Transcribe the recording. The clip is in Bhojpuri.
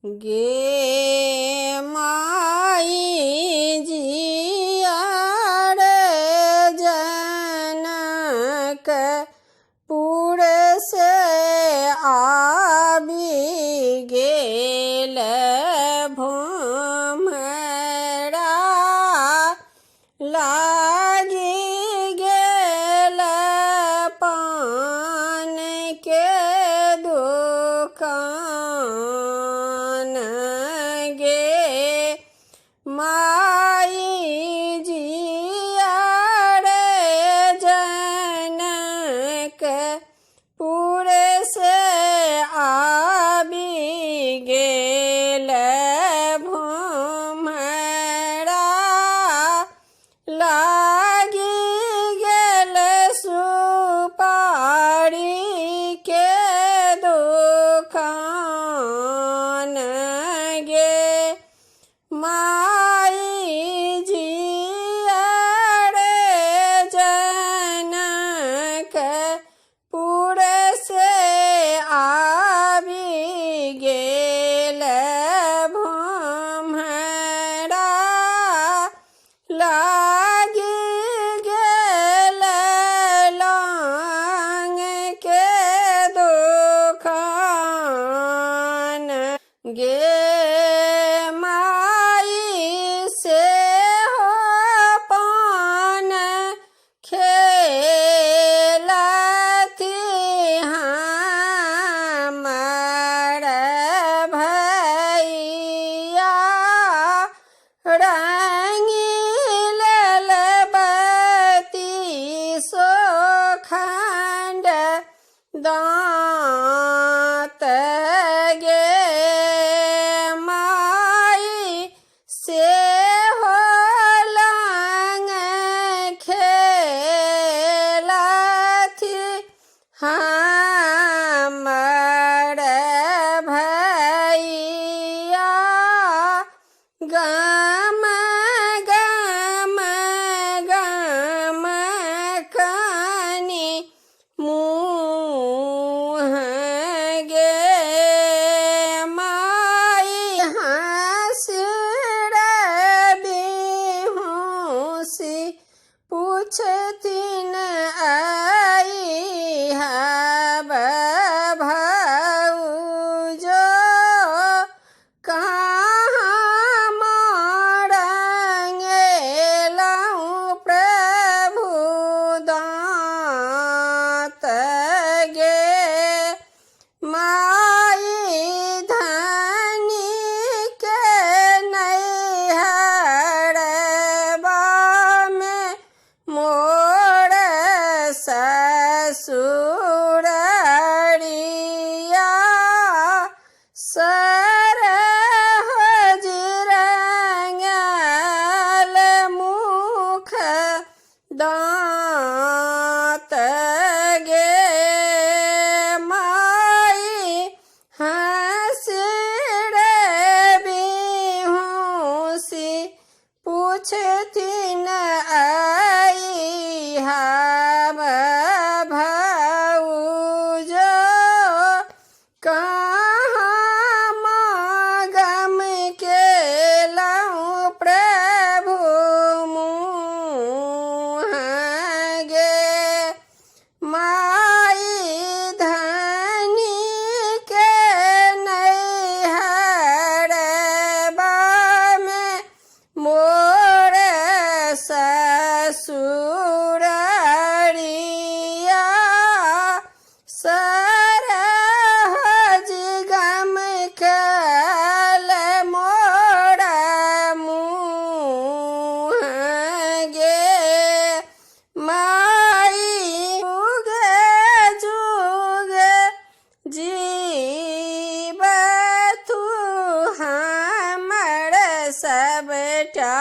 गे माई जियाड़ जनक पुर से आबि गेल भोमरा लागी गेल पान के दुकान गे माई जियाड़ जनक पुर से आबि गेल भोमरा लागी गेल सुपारी के दुकान गे माई जियाड़ जनक पुर से आबि गेल भोमरा लागी गेल लौंग के दुकान गे माई से हो पान खेलती हमर भैया रंगील बत्ती सोखंड दांत गे माई से हो लंग खेलती हमर भैया गम गम गम कनी मुँह गे माई हंसर बिहुसी पूछथिन आई हब भौजो कहाँ मारंगेलहुँ प्रभु दांत गे माई धनी के नैहरबा में मोर ससुररिया सरहज रंगल मुख दांत गे माई हंसर बिहुसी पूछथिन आई हब भौजो कहाँ मागम केलहुँ प्रभु मुँह गे माई धनी के नैहरबा में मोर ससुररिया सरहज गम कल मोर मुँह गे माई जुग जुग जीव तू हमर सबटा